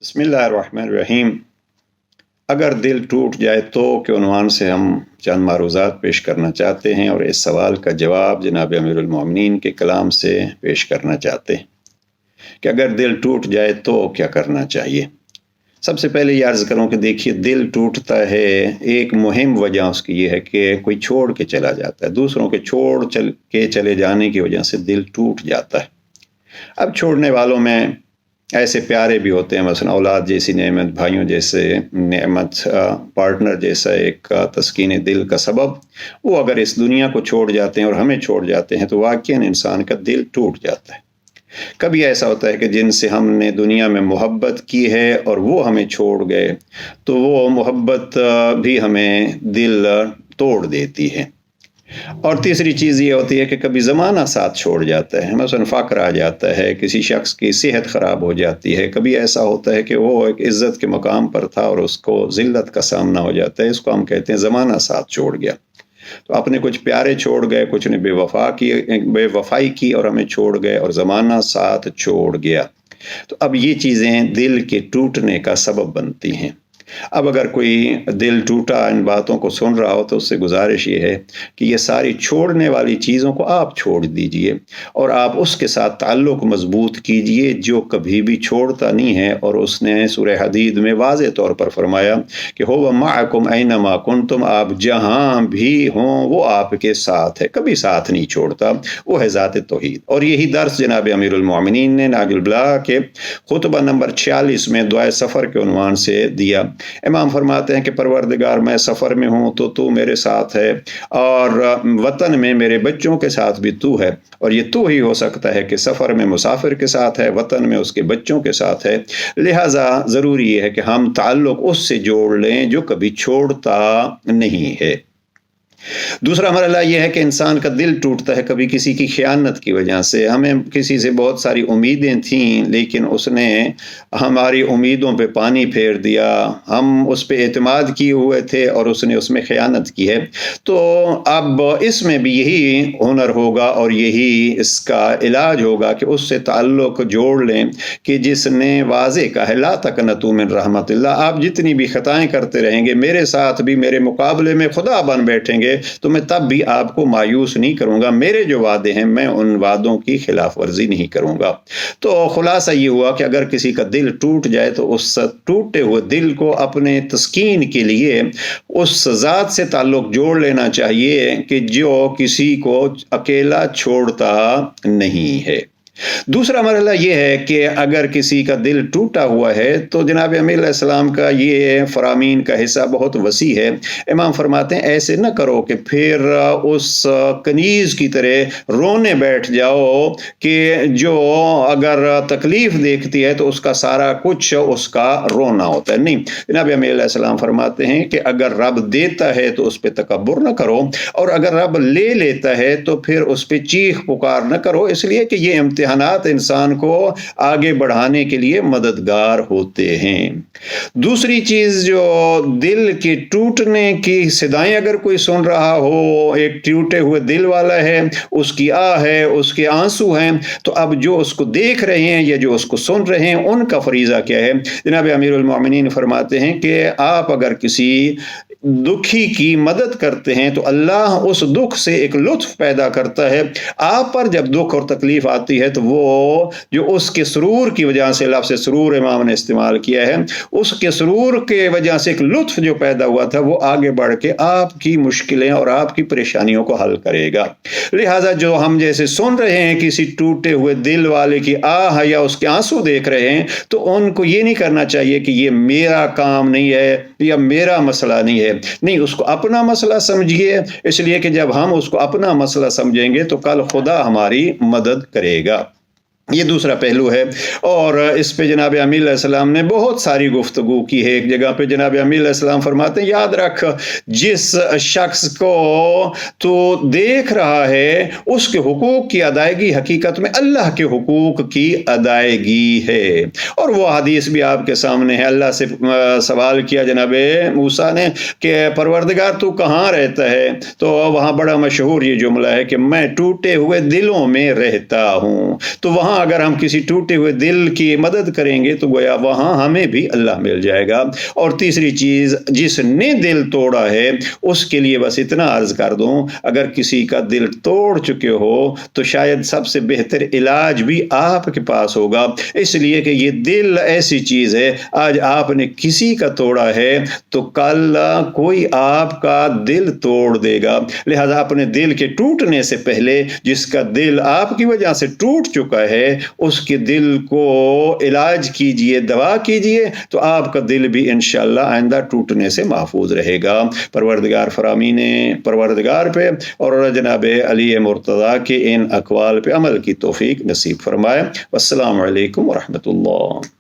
بسم اللہ الرحمن الرحیم۔ اگر دل ٹوٹ جائے تو کے عنوان سے ہم چند معروضات پیش کرنا چاہتے ہیں اور اس سوال کا جواب جناب امیر المومنین کے کلام سے پیش کرنا چاہتے ہیں کہ اگر دل ٹوٹ جائے تو کیا کرنا چاہیے۔ سب سے پہلے یہ عرض کروں کہ دیکھیے، دل ٹوٹتا ہے، ایک مہم وجہ اس کی یہ ہے کہ کوئی چھوڑ کے چلا جاتا ہے، دوسروں کے چھوڑ کے چلے جانے کی وجہ سے دل ٹوٹ جاتا ہے۔ اب چھوڑنے والوں میں ایسے پیارے بھی ہوتے ہیں، مثلا اولاد جیسی نعمت، بھائیوں جیسے نعمت، پارٹنر جیسا ایک تسکین دل کا سبب، وہ اگر اس دنیا کو چھوڑ جاتے ہیں اور ہمیں چھوڑ جاتے ہیں تو واقعاً انسان کا دل ٹوٹ جاتا ہے۔ کبھی ایسا ہوتا ہے کہ جن سے ہم نے دنیا میں محبت کی ہے اور وہ ہمیں چھوڑ گئے تو وہ محبت بھی ہمیں دل توڑ دیتی ہے۔ اور تیسری چیز یہ ہوتی ہے کہ کبھی زمانہ ساتھ چھوڑ جاتا ہے، مثلا فقر آ جاتا ہے، کسی شخص کی صحت خراب ہو جاتی ہے، کبھی ایسا ہوتا ہے کہ وہ ایک عزت کے مقام پر تھا اور اس کو ذلت کا سامنا ہو جاتا ہے، اس کو ہم کہتے ہیں زمانہ ساتھ چھوڑ گیا۔ تو اپنے کچھ پیارے چھوڑ گئے، کچھ نے بے وفائی کی اور ہمیں چھوڑ گئے، اور زمانہ ساتھ چھوڑ گیا۔ تو اب یہ چیزیں دل کے ٹوٹنے کا سبب بنتی ہیں۔ اب اگر کوئی دل ٹوٹا ان باتوں کو سن رہا ہو تو اس سے گزارش یہ ہے کہ یہ ساری چھوڑنے والی چیزوں کو آپ چھوڑ دیجئے اور آپ اس کے ساتھ تعلق مضبوط کیجئے جو کبھی بھی چھوڑتا نہیں ہے۔ اور اس نے سورہ حدید میں واضح طور پر فرمایا کہ هو معکم اینما کنتم، آپ جہاں بھی ہوں وہ آپ کے ساتھ ہے، کبھی ساتھ نہیں چھوڑتا، وہ ہے ذات توحید۔ اور یہی درس جناب امیر المومنین نے ناج البلاغہ کے خطبہ نمبر 46 میں دعائے سفر کے عنوان سے دیا۔ امام فرماتے ہیں کہ پروردگار، میں سفر میں ہوں تو میرے ساتھ ہے، اور وطن میں میرے بچوں کے ساتھ بھی تو ہے، اور یہ تو ہی ہو سکتا ہے کہ سفر میں مسافر کے ساتھ ہے، وطن میں اس کے بچوں کے ساتھ ہے، لہٰذا ضروری یہ ہے کہ ہم تعلق اس سے جوڑ لیں جو کبھی چھوڑتا نہیں ہے۔ دوسرا مرحلہ یہ ہے کہ انسان کا دل ٹوٹتا ہے کبھی کسی کی خیانت کی وجہ سے۔ ہمیں کسی سے بہت ساری امیدیں تھیں لیکن اس نے ہماری امیدوں پہ پانی پھیر دیا، ہم اس پہ اعتماد کیے ہوئے تھے اور اس نے اس میں خیانت کی ہے۔ تو اب اس میں بھی یہی ہنر ہوگا اور یہی اس کا علاج ہوگا کہ اس سے تعلق جوڑ لیں کہ جس نے واضح کہا ہے لا تقنطوا من رحمت اللہ، آپ جتنی بھی خطائیں کرتے رہیں گے، میرے ساتھ بھی میرے مقابلے میں خدا بن بیٹھیں گے تو میں تب بھی آپ کو مایوس نہیں کروں گا، میرے جو وعدے ہیں میں ان وعدوں کی خلاف ورزی نہیں کروں گا۔ تو خلاصہ یہ ہوا کہ اگر کسی کا دل ٹوٹ جائے تو اس ٹوٹے ہوئے دل کو اپنے تسکین کے لیے اس ذات سے تعلق جوڑ لینا چاہیے کہ جو کسی کو اکیلا چھوڑتا نہیں ہے۔ دوسرا مرحلہ یہ ہے کہ اگر کسی کا دل ٹوٹا ہوا ہے تو جناب امیر علیہ السلام کا یہ فرامین کا حصہ بہت وسیع ہے۔ امام فرماتے ہیں ایسے نہ کرو کہ پھر اس کنیز کی طرح رونے بیٹھ جاؤ کہ جو اگر تکلیف دیکھتی ہے تو اس کا سارا کچھ اس کا رونا ہوتا ہے۔ نہیں، جناب امیر علیہ السلام فرماتے ہیں کہ اگر رب دیتا ہے تو اس پہ تکبر نہ کرو، اور اگر رب لے لیتا ہے تو پھر اس پہ چیخ پکار نہ کرو، اس لیے کہ یہ امتحانات انسان کو آگے بڑھانے کے لیے مددگار ہوتے ہیں۔ دوسری چیز، جو دل کے ٹوٹنے کی صدائیں اگر کوئی سن رہا ہو، ایک ٹوٹے ہوئے دل والا ہے، اس کی آہ ہے، اس کے آنسو ہیں، تو اب جو اس کو دیکھ رہے ہیں یا جو اس کو سن رہے ہیں ان کا فریضہ کیا ہے؟ جناب امیر المومنین فرماتے ہیں کہ آپ اگر کسی دکھی کی مدد کرتے ہیں تو اللہ اس دکھ سے ایک لطف پیدا کرتا ہے۔ آپ پر جب دکھ اور تکلیف آتی ہے تو وہ جو اس کے سرور کی وجہ سے، لفظ سرور امام نے استعمال کیا ہے، اس کے سرور کے وجہ سے ایک لطف جو پیدا ہوا تھا وہ آگے بڑھ کے آپ کی مشکلیں اور آپ کی پریشانیوں کو حل کرے گا۔ لہٰذا جو ہم جیسے سن رہے ہیں کسی ٹوٹے ہوئے دل والے کی آہ یا اس کے آنسو دیکھ رہے ہیں تو ان کو یہ نہیں کرنا چاہیے کہ یہ میرا کام نہیں ہے یا میرا مسئلہ نہیں ہے، نہیں، اس کو اپنا مسئلہ سمجھیے، اس لیے کہ جب ہم اس کو اپنا مسئلہ سمجھیں گے تو کل خدا ہماری مدد کرے گا۔ یہ دوسرا پہلو ہے، اور اس پہ جناب امیر علیہ السلام نے بہت ساری گفتگو کی ہے۔ ایک جگہ پہ جناب امیر علیہ السلام فرماتے ہیں یاد رکھ، جس شخص کو تو دیکھ رہا ہے اس کے حقوق کی ادائیگی حقیقت میں اللہ کے حقوق کی ادائیگی ہے۔ اور وہ حدیث بھی آپ کے سامنے ہے، اللہ سے سوال کیا جناب موسیٰ نے کہ پروردگار تو کہاں رہتا ہے؟ تو وہاں بڑا مشہور یہ جملہ ہے کہ میں ٹوٹے ہوئے دلوں میں رہتا ہوں۔ تو وہاں وہاں اگر ہم کسی ٹوٹے ہوئے دل کی مدد کریں گے تو گویا وہاں ہمیں بھی اللہ مل جائے گا۔ اور تیسری چیز، جس نے دل توڑا ہے اس کے لیے بس اتنا عرض کر دوں، اگر کسی کا دل توڑ چکے ہو تو شاید سب سے بہتر علاج بھی آپ کے پاس ہوگا، اس لیے کہ یہ دل ایسی چیز ہے، آج آپ نے کسی کا توڑا ہے تو کل کوئی آپ کا دل توڑ دے گا۔ لہذا اپنے دل کے ٹوٹنے سے پہلے جس کا دل آپ کی وجہ سے ٹوٹ چکا ہے اس کے دل کو علاج کیجئے، دوا کیجئے، تو آپ کا دل بھی انشاءاللہ آئندہ ٹوٹنے سے محفوظ رہے گا۔ پروردگار فرامین پروردگار پہ اور جناب علی مرتضیٰ کے ان اقوال پہ عمل کی توفیق نصیب فرمائے۔ والسلام علیکم ورحمۃ اللہ۔